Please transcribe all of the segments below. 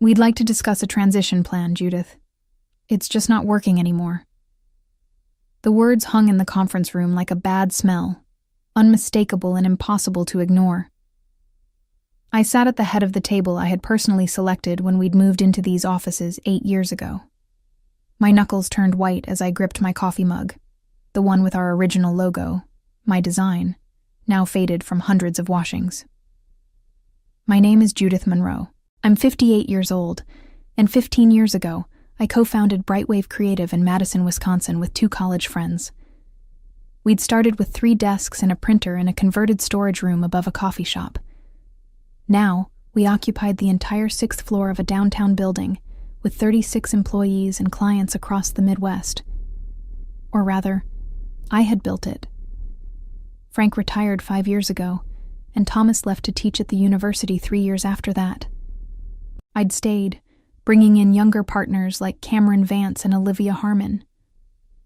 We'd like to discuss a transition plan, Judith. It's just not working anymore. The words hung in the conference room like a bad smell, unmistakable and impossible to ignore. I sat at the head of the table I had personally selected when we'd moved into these offices 8 years ago. My knuckles turned white as I gripped my coffee mug, the one with our original logo, my design, now faded from hundreds of washings. My name is Judith Monroe. I'm 58 years old, and 15 years ago, I co-founded Brightwave Creative in Madison, Wisconsin with 2 college friends. We'd started with 3 desks and a printer in a converted storage room above a coffee shop. Now, we occupied the entire 6th floor of a downtown building with 36 employees and clients across the Midwest. Or rather, I had built it. Frank retired 5 years ago, and Thomas left to teach at the university 3 years after that. I'd stayed, bringing in younger partners like Cameron Vance and Olivia Harmon.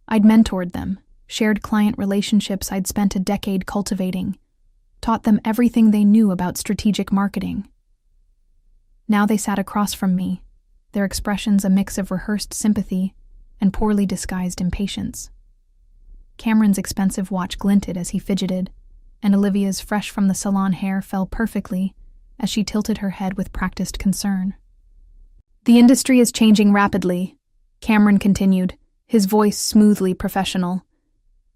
I'd mentored them, shared client relationships I'd spent a decade cultivating, taught them everything they knew about strategic marketing. Now they sat across from me, their expressions a mix of rehearsed sympathy and poorly disguised impatience. Cameron's expensive watch glinted as he fidgeted, and Olivia's fresh-from-the-salon hair fell perfectly as she tilted her head with practiced concern. The industry is changing rapidly, Cameron continued, his voice smoothly professional.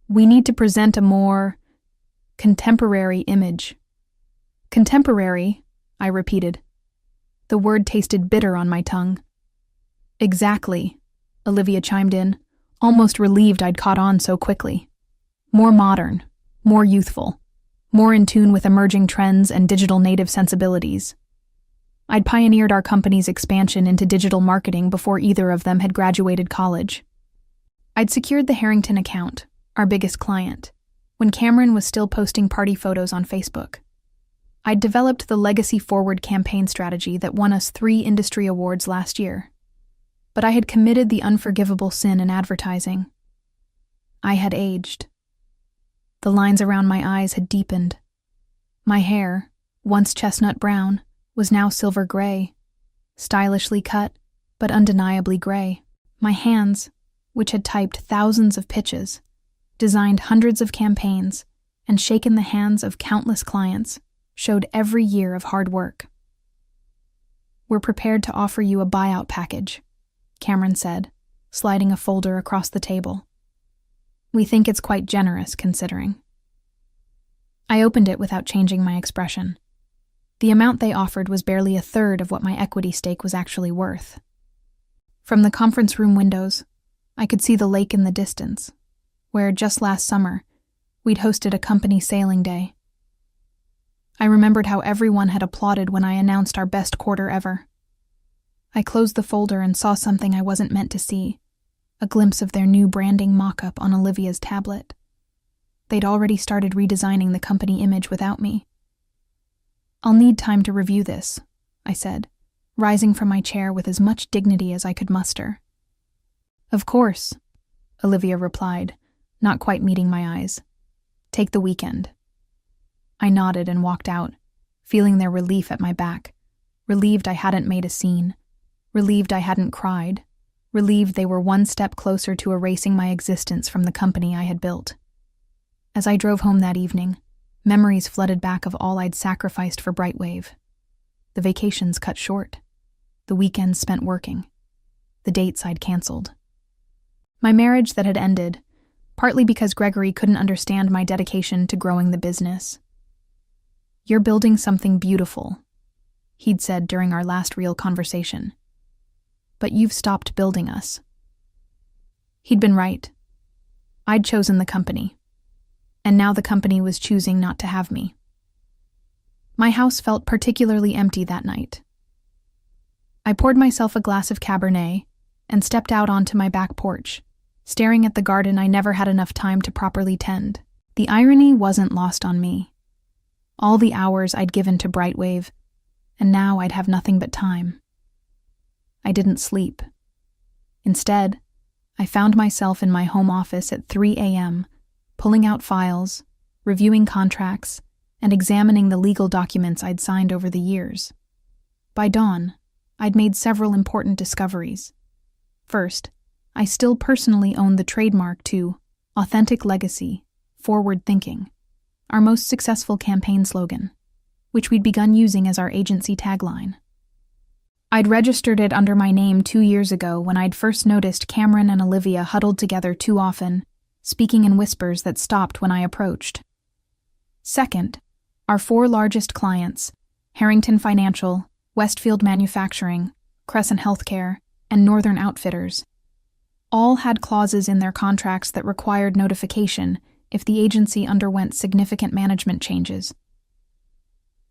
We need to present a more contemporary image. Contemporary, I repeated. The word tasted bitter on my tongue. Exactly, Olivia chimed in, almost relieved I'd caught on so quickly. More modern, more youthful, more in tune with emerging trends and digital native sensibilities. I'd pioneered our company's expansion into digital marketing before either of them had graduated college. I'd secured the Harrington account, our biggest client, when Cameron was still posting party photos on Facebook. I'd developed the Legacy Forward campaign strategy that won us 3 industry awards last year. But I had committed the unforgivable sin in advertising. I had aged. The lines around my eyes had deepened. My hair, once chestnut brown, was now silver gray, stylishly cut, but undeniably gray. My hands, which had typed thousands of pitches, designed hundreds of campaigns, and shaken the hands of countless clients, showed every year of hard work. We're prepared to offer you a buyout package, Cameron said, sliding a folder across the table. We think it's quite generous, considering. I opened it without changing my expression. The amount they offered was barely a third of what my equity stake was actually worth. From the conference room windows, I could see the lake in the distance, where just last summer, we'd hosted a company sailing day. I remembered how everyone had applauded when I announced our best quarter ever. I closed the folder and saw something I wasn't meant to see, a glimpse of their new branding mock-up on Olivia's tablet. They'd already started redesigning the company image without me. I'll need time to review this, I said, rising from my chair with as much dignity as I could muster. Of course, Olivia replied, not quite meeting my eyes. Take the weekend. I nodded and walked out, feeling their relief at my back, relieved I hadn't made a scene, relieved I hadn't cried, relieved they were one step closer to erasing my existence from the company I had built. As I drove home that evening, memories flooded back of all I'd sacrificed for Brightwave. The vacations cut short, the weekends spent working, the dates I'd canceled. My marriage that had ended, partly because Gregory couldn't understand my dedication to growing the business. You're building something beautiful, he'd said during our last real conversation. But you've stopped building us. He'd been right. I'd chosen the company, and now the company was choosing not to have me. My house felt particularly empty that night. I poured myself a glass of Cabernet and stepped out onto my back porch, staring at the garden I never had enough time to properly tend. The irony wasn't lost on me. All the hours I'd given to Brightwave, and now I'd have nothing but time. I didn't sleep. Instead, I found myself in my home office at 3 a.m., pulling out files, reviewing contracts, and examining the legal documents I'd signed over the years. By dawn, I'd made several important discoveries. First, I still personally own the trademark to Authentic Legacy, Forward Thinking, our most successful campaign slogan, which we'd begun using as our agency tagline. I'd registered it under my name 2 years ago when I'd first noticed Cameron and Olivia huddled together too often, speaking in whispers that stopped when I approached. Second, our 4 largest clients, Harrington Financial, Westfield Manufacturing, Crescent Healthcare, and Northern Outfitters, all had clauses in their contracts that required notification if the agency underwent significant management changes.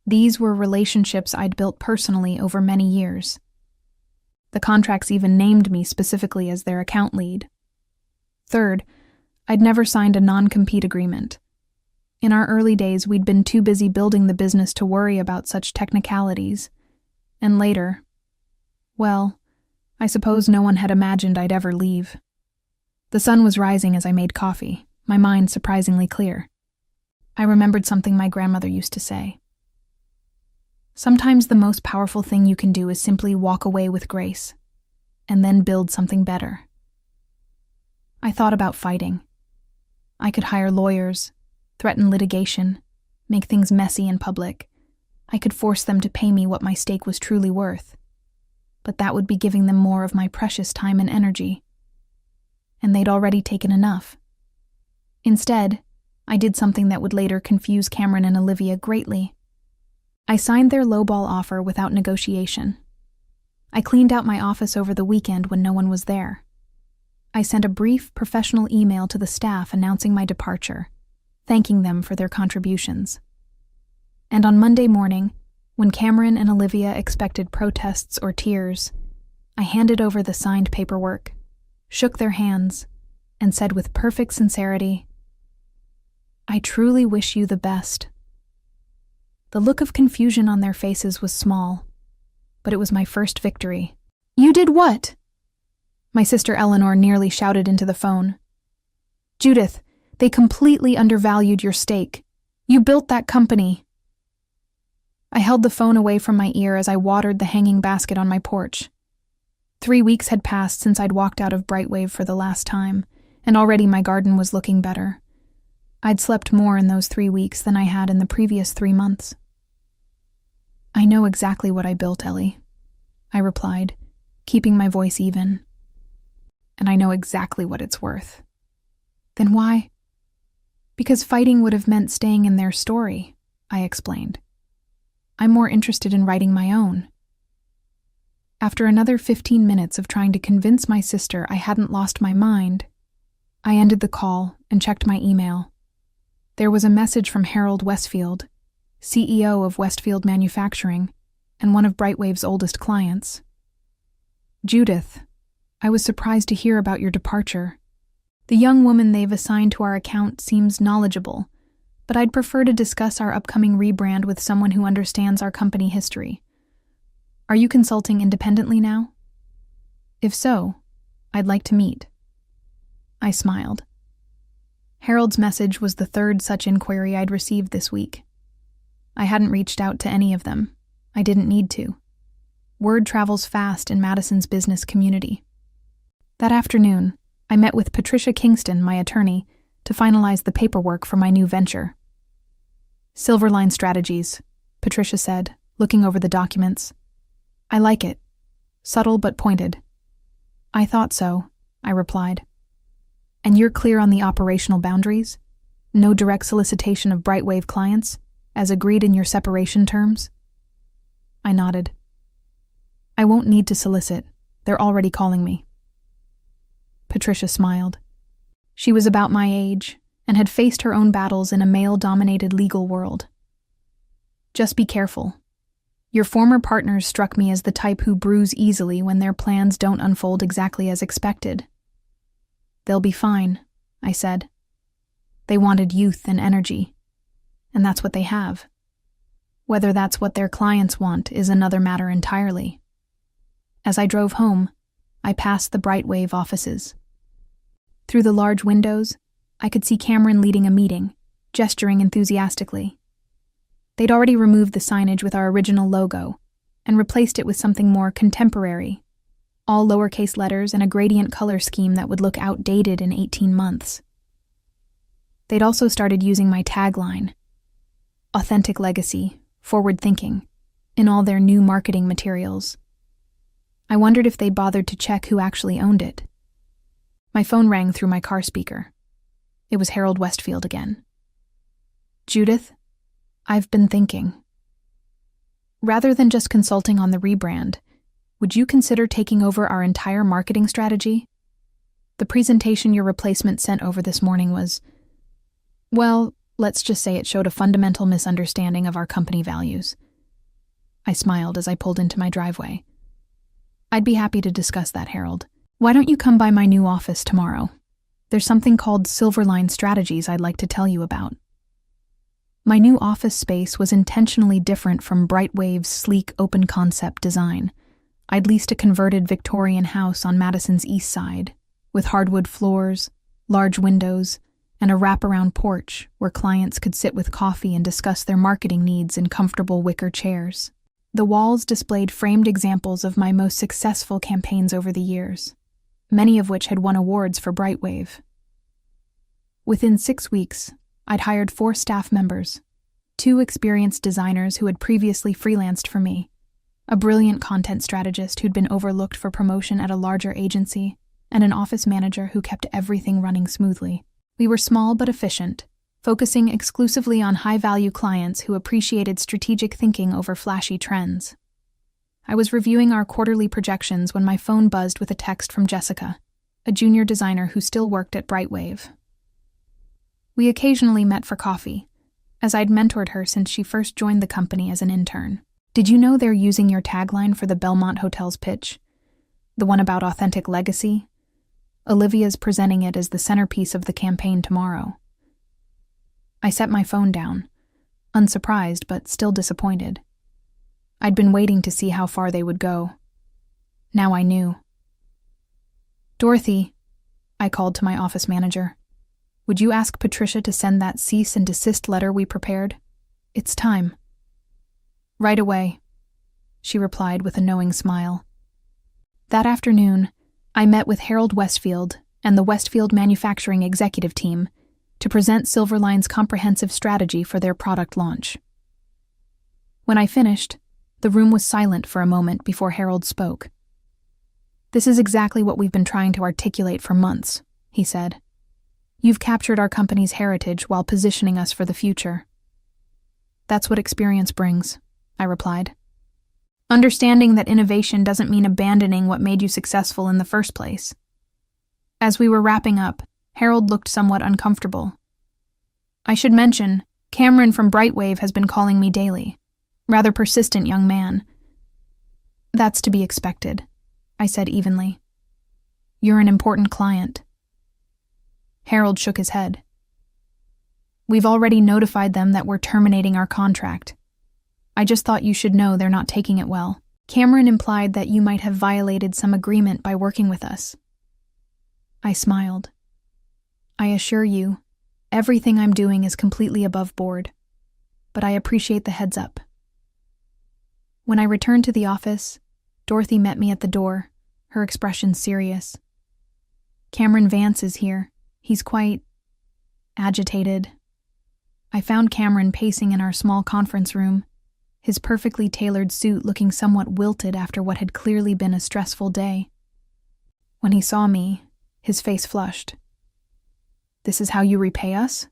These were relationships I'd built personally over many years. The contracts even named me specifically as their account lead. Third, I'd never signed a non-compete agreement. In our early days, we'd been too busy building the business to worry about such technicalities. And later, well, I suppose no one had imagined I'd ever leave. The sun was rising as I made coffee, my mind surprisingly clear. I remembered something my grandmother used to say. Sometimes the most powerful thing you can do is simply walk away with grace, and then build something better. I thought about fighting. I could hire lawyers, threaten litigation, make things messy in public. I could force them to pay me what my stake was truly worth. But that would be giving them more of my precious time and energy. And they'd already taken enough. Instead, I did something that would later confuse Cameron and Olivia greatly. I signed their lowball offer without negotiation. I cleaned out my office over the weekend when no one was there. I sent a brief professional email to the staff announcing my departure, thanking them for their contributions. And on Monday morning, when Cameron and Olivia expected protests or tears, I handed over the signed paperwork, shook their hands, and said with perfect sincerity, "I truly wish you the best." The look of confusion on their faces was small, but it was my first victory. "You did what?" My sister Eleanor nearly shouted into the phone. "Judith, they completely undervalued your stake. You built that company." I held the phone away from my ear as I watered the hanging basket on my porch. 3 weeks had passed since I'd walked out of Brightwave for the last time, and already my garden was looking better. I'd slept more in those 3 weeks than I had in the previous 3 months. "I know exactly what I built, Ellie," I replied, keeping my voice even. "And I know exactly what it's worth." "Then why?" "Because fighting would have meant staying in their story," I explained. "I'm more interested in writing my own." After another 15 minutes of trying to convince my sister I hadn't lost my mind, I ended the call and checked my email. There was a message from Harold Westfield, CEO of Westfield Manufacturing and one of Brightwave's oldest clients. "Judith, I was surprised to hear about your departure. The young woman they've assigned to our account seems knowledgeable, but I'd prefer to discuss our upcoming rebrand with someone who understands our company history. Are you consulting independently now? If so, I'd like to meet." I smiled. Harold's message was the 3rd such inquiry I'd received this week. I hadn't reached out to any of them. I didn't need to. Word travels fast in Madison's business community. That afternoon, I met with Patricia Kingston, my attorney, to finalize the paperwork for my new venture. "Silverline Strategies," Patricia said, looking over the documents. "I like it. Subtle but pointed." "I thought so," I replied. "And you're clear on the operational boundaries? No direct solicitation of Brightwave clients, as agreed in your separation terms?" I nodded. "I won't need to solicit. They're already calling me." Patricia smiled. She was about my age and had faced her own battles in a male-dominated legal world. "Just be careful. Your former partners struck me as the type who bruise easily when their plans don't unfold exactly as expected." "They'll be fine," I said. "They wanted youth and energy, and that's what they have. Whether that's what their clients want is another matter entirely." As I drove home, I passed the Brightwave offices. Through the large windows, I could see Cameron leading a meeting, gesturing enthusiastically. They'd already removed the signage with our original logo, and replaced it with something more contemporary, all lowercase letters and a gradient color scheme that would look outdated in 18 months. They'd also started using my tagline, authentic legacy, forward thinking, in all their new marketing materials. I wondered if they'd bothered to check who actually owned it. My phone rang through my car speaker. It was Harold Westfield again. "Judith, I've been thinking. Rather than just consulting on the rebrand, would you consider taking over our entire marketing strategy? The presentation your replacement sent over this morning was, well, let's just say it showed a fundamental misunderstanding of our company values." I smiled as I pulled into my driveway. "I'd be happy to discuss that, Harold. Why don't you come by my new office tomorrow? There's something called Silverline Strategies I'd like to tell you about." My new office space was intentionally different from Brightwave's sleek open-concept design. I'd leased a converted Victorian house on Madison's east side, with hardwood floors, large windows, and a wraparound porch where clients could sit with coffee and discuss their marketing needs in comfortable wicker chairs. The walls displayed framed examples of my most successful campaigns over the years, many of which had won awards for Brightwave. Within 6 weeks, I'd hired 4 staff members, 2 experienced designers who had previously freelanced for me, a brilliant content strategist who'd been overlooked for promotion at a larger agency, and an office manager who kept everything running smoothly. We were small but efficient, focusing exclusively on high-value clients who appreciated strategic thinking over flashy trends. I was reviewing our quarterly projections when my phone buzzed with a text from Jessica, a junior designer who still worked at Brightwave. We occasionally met for coffee, as I'd mentored her since she first joined the company as an intern. "Did you know they're using your tagline for the Belmont Hotel's pitch? The one about authentic legacy? Olivia's presenting it as the centerpiece of the campaign tomorrow." I set my phone down, unsurprised but still disappointed. I'd been waiting to see how far they would go. Now I knew. "Dorothy," I called to my office manager, "would you ask Patricia to send that cease and desist letter we prepared? It's time." "Right away," she replied with a knowing smile. That afternoon, I met with Harold Westfield and the Westfield Manufacturing Executive Team to present Silverline's comprehensive strategy for their product launch. When I finished, the room was silent for a moment before Harold spoke. "This is exactly what we've been trying to articulate for months," he said. "You've captured our company's heritage while positioning us for the future." "That's what experience brings," I replied. "Understanding that innovation doesn't mean abandoning what made you successful in the first place." As we were wrapping up, Harold looked somewhat uncomfortable. "I should mention, Cameron from Brightwave has been calling me daily. Rather persistent young man." "That's to be expected," I said evenly. "You're an important client." Harold shook his head. "We've already notified them that we're terminating our contract. I just thought you should know they're not taking it well. Cameron implied that you might have violated some agreement by working with us." I smiled. "I assure you, everything I'm doing is completely above board, but I appreciate the heads up." When I returned to the office, Dorothy met me at the door, her expression serious. "Cameron Vance is here. He's quite agitated." I found Cameron pacing in our small conference room, his perfectly tailored suit looking somewhat wilted after what had clearly been a stressful day. When he saw me, his face flushed. "This is how you repay us?"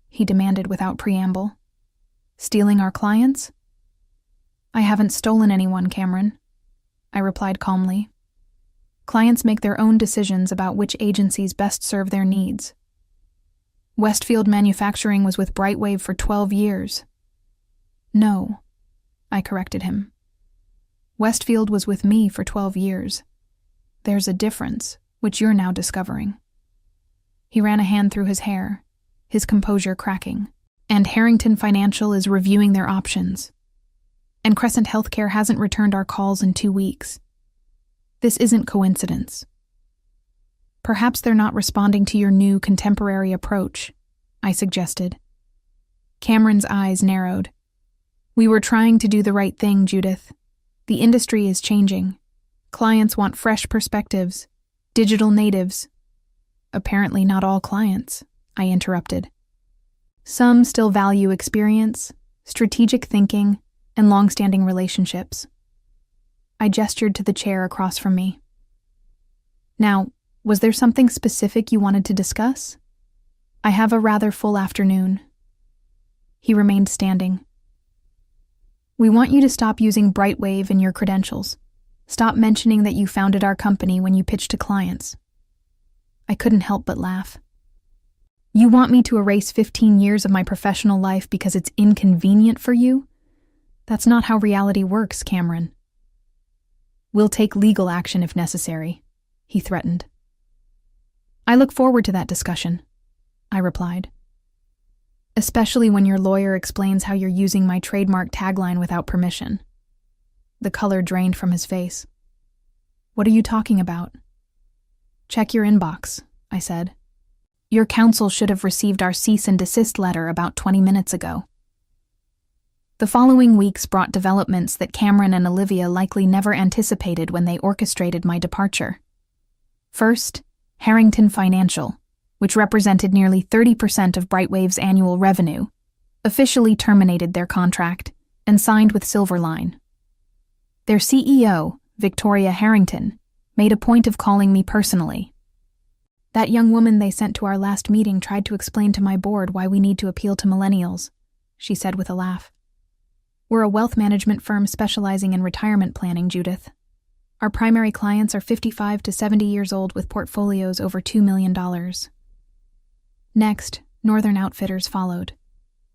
he demanded without preamble. "Stealing our clients?" "I haven't stolen anyone, Cameron," I replied calmly. "Clients make their own decisions about which agencies best serve their needs. Westfield Manufacturing was with Brightwave for 12 years. "No," I corrected him. "Westfield was with me for 12 years. There's a difference, which you're now discovering." He ran a hand through his hair, his composure cracking. "And Harrington Financial is reviewing their options. And Crescent Healthcare hasn't returned our calls in 2 weeks. This isn't coincidence. Perhaps they're not responding to your new contemporary approach," I suggested. Cameron's eyes narrowed. "We were trying to do the right thing, Judith. The industry is changing. Clients want fresh perspectives, digital natives. Apparently not all clients, I interrupted. Some still value experience, strategic thinking, and long-standing relationships. I gestured to the chair across from me. Now, was there something specific you wanted to discuss? I have a rather full afternoon. He remained standing. We want you to stop using Brightwave in your credentials. Stop mentioning that you founded our company when you pitch to clients. I couldn't help but laugh. You want me to erase 15 years of my professional life because it's inconvenient for you? That's not how reality works, Cameron. We'll take legal action if necessary, he threatened. I look forward to that discussion, I replied. Especially when your lawyer explains how you're using my trademark tagline without permission. The color drained from his face. What are you talking about? Check your inbox, I said. Your counsel should have received our cease and desist letter about 20 minutes ago. The following weeks brought developments that Cameron and Olivia likely never anticipated when they orchestrated my departure. First, Harrington Financial, which represented nearly 30% of Brightwave's annual revenue, officially terminated their contract and signed with Silverline. Their CEO, Victoria Harrington, made a point of calling me personally. That young woman they sent to our last meeting tried to explain to my board why we need to appeal to millennials, she said with a laugh. We're a wealth management firm specializing in retirement planning, Judith. Our primary clients are 55 to 70 years old with portfolios over $2 million. Next, Northern Outfitters followed,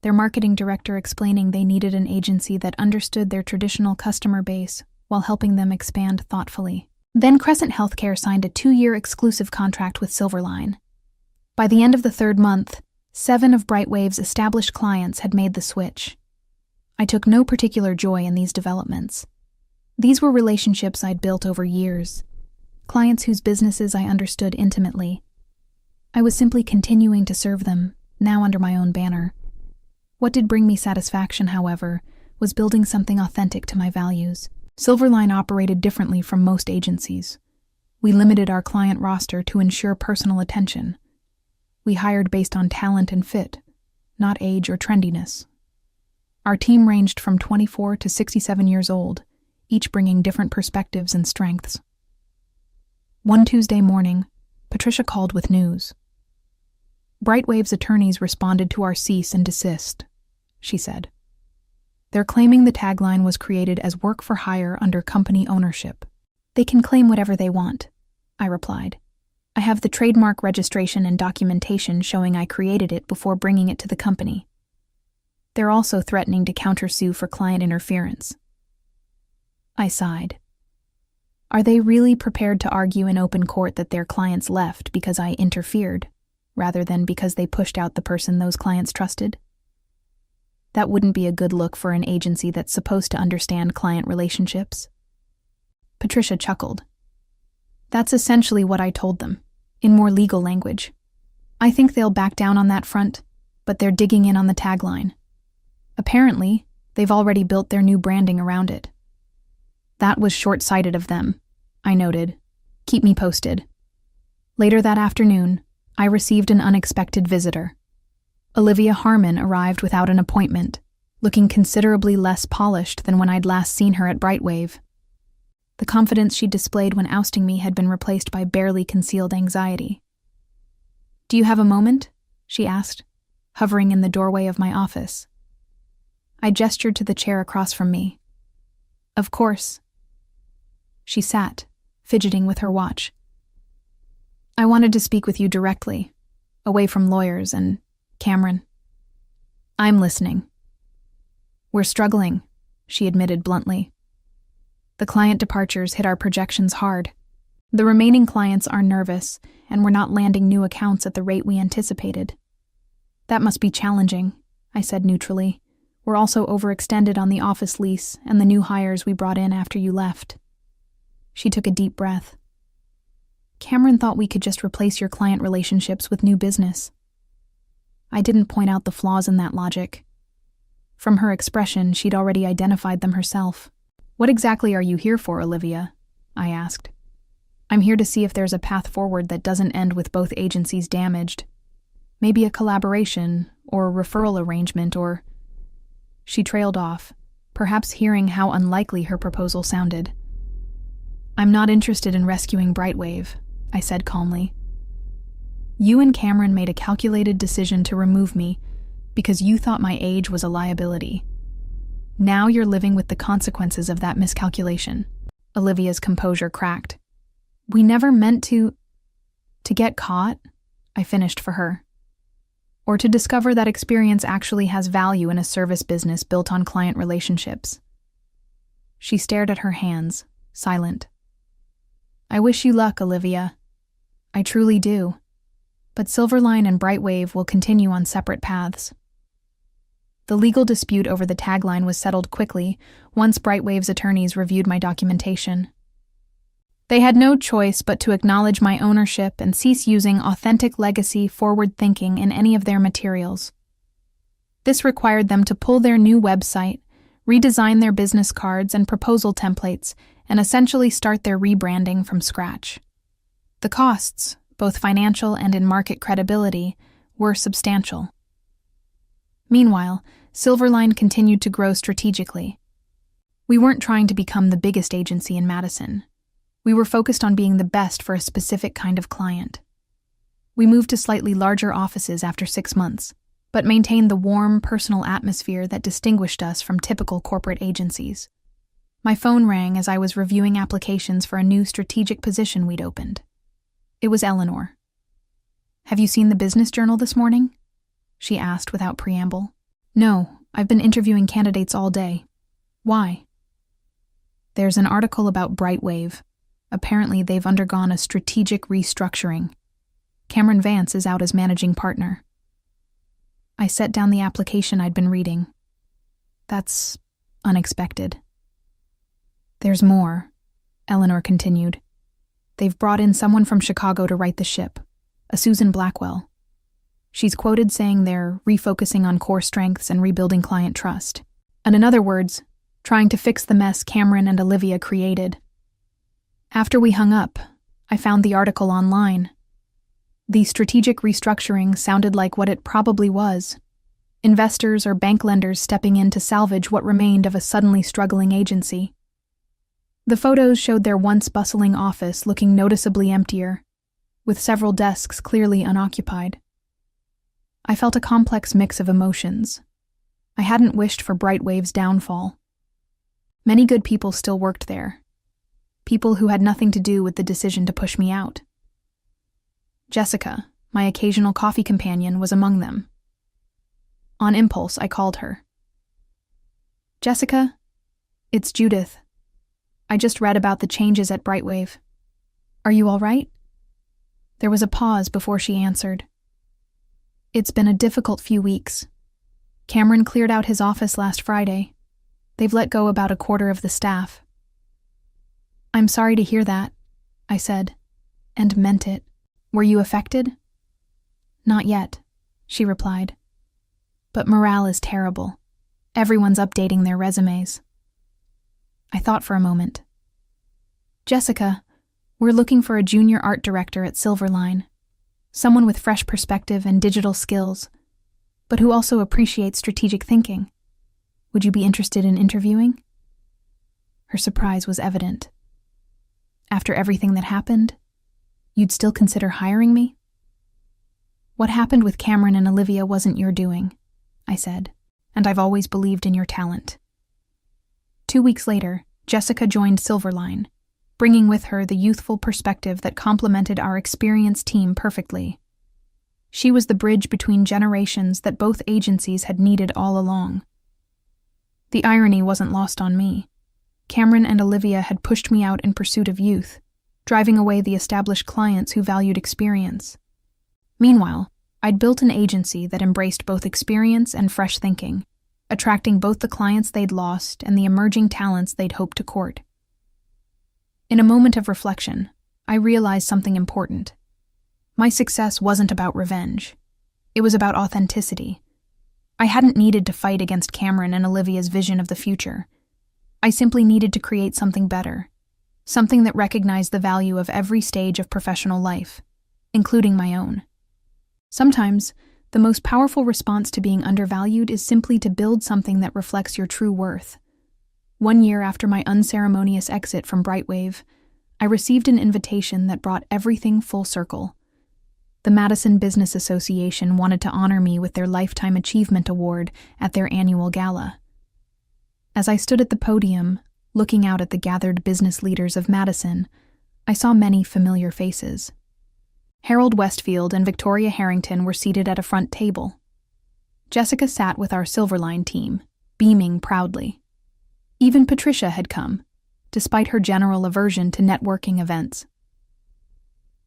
their marketing director explaining they needed an agency that understood their traditional customer base while helping them expand thoughtfully. Then Crescent Healthcare signed a 2-year exclusive contract with Silverline. By the end of the 3rd month, 7 of Brightwave's established clients had made the switch. I took no particular joy in these developments. These were relationships I'd built over years, clients whose businesses I understood intimately. I was simply continuing to serve them, now under my own banner. What did bring me satisfaction, however, was building something authentic to my values. Silverline operated differently from most agencies. We limited our client roster to ensure personal attention. We hired based on talent and fit, not age or trendiness. Our team ranged from 24 to 67 years old, each bringing different perspectives and strengths. One Tuesday morning, Patricia called with news. Brightwave's attorneys responded to our cease and desist, she said. They're claiming the tagline was created as work for hire under company ownership. They can claim whatever they want, I replied. I have the trademark registration and documentation showing I created it before bringing it to the company. They're also threatening to countersue for client interference. I sighed. Are they really prepared to argue in open court that their clients left because I interfered, rather than because they pushed out the person those clients trusted? That wouldn't be a good look for an agency that's supposed to understand client relationships. Patricia chuckled. That's essentially what I told them, in more legal language. I think they'll back down on that front, but they're digging in on the tagline. Apparently, they've already built their new branding around it. That was short-sighted of them, I noted. Keep me posted. Later that afternoon, I received an unexpected visitor. Olivia Harmon arrived without an appointment, looking considerably less polished than when I'd last seen her at Brightwave. The confidence she displayed when ousting me had been replaced by barely concealed anxiety. Do you have a moment? She asked, hovering in the doorway of my office. I gestured to the chair across from me. Of course. She sat, fidgeting with her watch. I wanted to speak with you directly, away from lawyers and Cameron. I'm listening. We're struggling, she admitted bluntly. The client departures hit our projections hard. The remaining clients are nervous, and we're not landing new accounts at the rate we anticipated. That must be challenging, I said neutrally. We're also overextended on the office lease and the new hires we brought in after you left. She took a deep breath. Cameron thought we could just replace your client relationships with new business. I didn't point out the flaws in that logic. From her expression, she'd already identified them herself. What exactly are you here for, Olivia? I asked. I'm here to see if there's a path forward that doesn't end with both agencies damaged. Maybe a collaboration, or a referral arrangement, or... She trailed off, perhaps hearing how unlikely her proposal sounded. I'm not interested in rescuing Brightwave, I said calmly. You and Cameron made a calculated decision to remove me because you thought my age was a liability. Now you're living with the consequences of that miscalculation. Olivia's composure cracked. We never meant to get caught, I finished for her. Or to discover that experience actually has value in a service business built on client relationships. She stared at her hands, silent. I wish you luck, Olivia. I truly do. But Silverline and Brightwave will continue on separate paths. The legal dispute over the tagline was settled quickly once Brightwave's attorneys reviewed my documentation. They had no choice but to acknowledge my ownership and cease using authentic legacy forward thinking in any of their materials. This required them to pull their new website, redesign their business cards and proposal templates, and essentially start their rebranding from scratch. The costs, both financial and in market credibility, were substantial. Meanwhile, Silverline continued to grow strategically. We weren't trying to become the biggest agency in Madison. We were focused on being the best for a specific kind of client. We moved to slightly larger offices after 6 months, but maintained the warm, personal atmosphere that distinguished us from typical corporate agencies. My phone rang as I was reviewing applications for a new strategic position we'd opened. It was Eleanor. Have you seen the business journal this morning? She asked without preamble. No, I've been interviewing candidates all day. Why? There's an article about Brightwave. Apparently they've undergone a strategic restructuring. Cameron Vance is out as managing partner. I set down the application I'd been reading. That's unexpected. There's more, Eleanor continued. They've brought in someone from Chicago to right the ship, a Susan Blackwell. She's quoted saying they're refocusing on core strengths and rebuilding client trust. And in other words, trying to fix the mess Cameron and Olivia created. After we hung up, I found the article online. The strategic restructuring sounded like what it probably was. Investors or bank lenders stepping in to salvage what remained of a suddenly struggling agency. The photos showed their once bustling office looking noticeably emptier, with several desks clearly unoccupied. I felt a complex mix of emotions. I hadn't wished for Brightwave's downfall. Many good people still worked there. People who had nothing to do with the decision to push me out. Jessica, my occasional coffee companion, was among them. On impulse, I called her. Jessica, it's Judith. I just read about the changes at Brightwave. Are you all right? There was a pause before she answered. It's been a difficult few weeks. Cameron cleared out his office last Friday. They've let go about a quarter of the staff. I'm sorry to hear that, I said, and meant it. Were you affected? Not yet, she replied. But morale is terrible. Everyone's updating their resumes. I thought for a moment. Jessica, we're looking for a junior art director at Silverline. Someone with fresh perspective and digital skills, but who also appreciates strategic thinking. Would you be interested in interviewing? Her surprise was evident. After everything that happened, you'd still consider hiring me? What happened with Cameron and Olivia wasn't your doing, I said, and I've always believed in your talent. 2 weeks later, Jessica joined Silverline, bringing with her the youthful perspective that complemented our experienced team perfectly. She was the bridge between generations that both agencies had needed all along. The irony wasn't lost on me. Cameron and Olivia had pushed me out in pursuit of youth, driving away the established clients who valued experience. Meanwhile, I'd built an agency that embraced both experience and fresh thinking, attracting both the clients they'd lost and the emerging talents they'd hoped to court. In a moment of reflection, I realized something important. My success wasn't about revenge. It was about authenticity. I hadn't needed to fight against Cameron and Olivia's vision of the future. I simply needed to create something better, something that recognized the value of every stage of professional life, including my own. Sometimes, the most powerful response to being undervalued is simply to build something that reflects your true worth. 1 year after my unceremonious exit from Brightwave, I received an invitation that brought everything full circle. The Madison Business Association wanted to honor me with their Lifetime Achievement Award at their annual gala. As I stood at the podium, looking out at the gathered business leaders of Madison, I saw many familiar faces. Harold Westfield and Victoria Harrington were seated at a front table. Jessica sat with our Silverline team, beaming proudly. Even Patricia had come, despite her general aversion to networking events.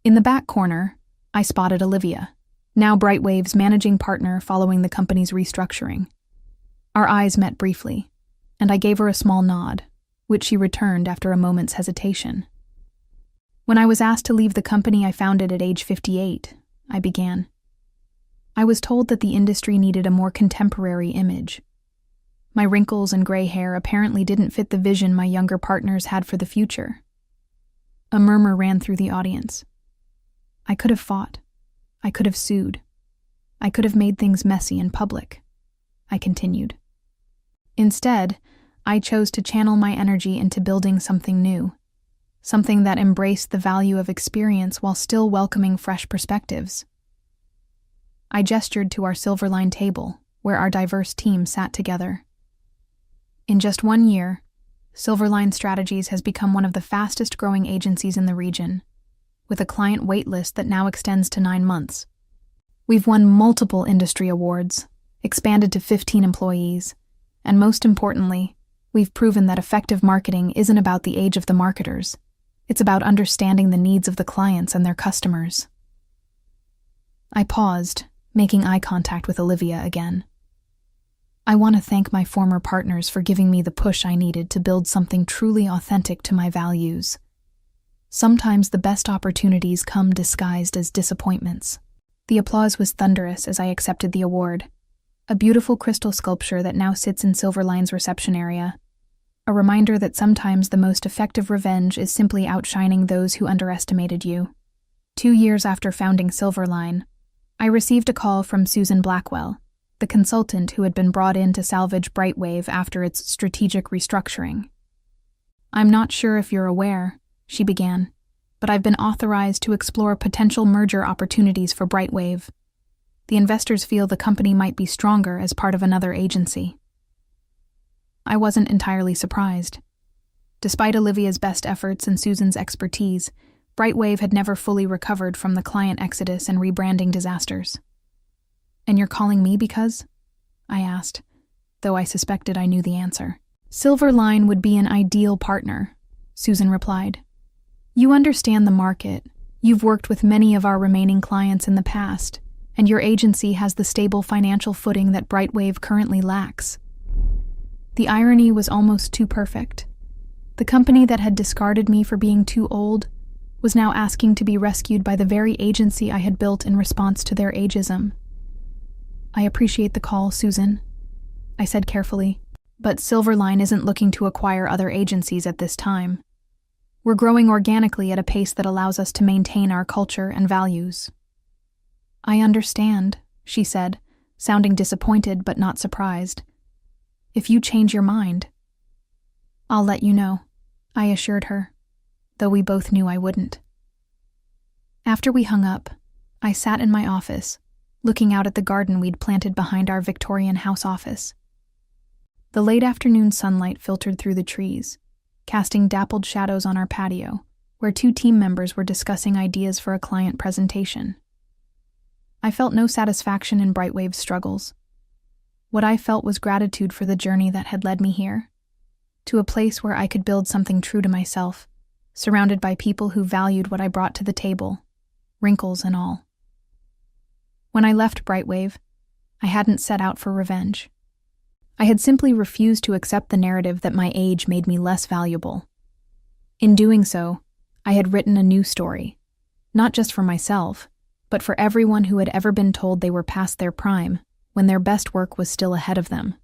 In the back corner, I spotted Olivia, now Brightwave's managing partner following the company's restructuring. Our eyes met briefly, and I gave her a small nod, which she returned after a moment's hesitation. When I was asked to leave the company I founded at age 58, I began. I was told that the industry needed a more contemporary image. My wrinkles and gray hair apparently didn't fit the vision my younger partners had for the future. A murmur ran through the audience. I could have fought. I could have sued. I could have made things messy in public. I continued. Instead, I chose to channel my energy into building something new, something that embraced the value of experience while still welcoming fresh perspectives. I gestured to our Silverline table, where our diverse team sat together. In just 1 year, Silverline Strategies has become one of the fastest-growing agencies in the region, with a client waitlist that now extends to 9 months. We've won multiple industry awards, expanded to 15 employees, and most importantly, we've proven that effective marketing isn't about the age of the marketers. It's about understanding the needs of the clients and their customers. I paused, making eye contact with Olivia again. I want to thank my former partners for giving me the push I needed to build something truly authentic to my values. Sometimes the best opportunities come disguised as disappointments. The applause was thunderous as I accepted the award, a beautiful crystal sculpture that now sits in Silverline's reception area, a reminder that sometimes the most effective revenge is simply outshining those who underestimated you. 2 years after founding Silverline, I received a call from Susan Blackwell, the consultant who had been brought in to salvage Brightwave after its strategic restructuring. "I'm not sure if you're aware," she began, "but I've been authorized to explore potential merger opportunities for Brightwave. The investors feel the company might be stronger as part of another agency." I wasn't entirely surprised. Despite Olivia's best efforts and Susan's expertise, Brightwave had never fully recovered from the client exodus and rebranding disasters. "And you're calling me because?" I asked, though I suspected I knew the answer. "Silverline would be an ideal partner," Susan replied. "You understand the market, you've worked with many of our remaining clients in the past, and your agency has the stable financial footing that Brightwave currently lacks." The irony was almost too perfect. The company that had discarded me for being too old was now asking to be rescued by the very agency I had built in response to their ageism. "I appreciate the call, Susan," I said carefully, "but Silverline isn't looking to acquire other agencies at this time. We're growing organically at a pace that allows us to maintain our culture and values." "I understand," she said, sounding disappointed but not surprised. "If you change your mind." "I'll let you know," I assured her, though we both knew I wouldn't. After we hung up, I sat in my office, looking out at the garden we'd planted behind our Victorian house office. The late afternoon sunlight filtered through the trees, casting dappled shadows on our patio, where 2 team members were discussing ideas for a client presentation. I felt no satisfaction in Brightwave's struggles. What I felt was gratitude for the journey that had led me here, to a place where I could build something true to myself, surrounded by people who valued what I brought to the table, wrinkles and all. When I left Brightwave, I hadn't set out for revenge. I had simply refused to accept the narrative that my age made me less valuable. In doing so, I had written a new story, not just for myself, but for everyone who had ever been told they were past their prime when their best work was still ahead of them.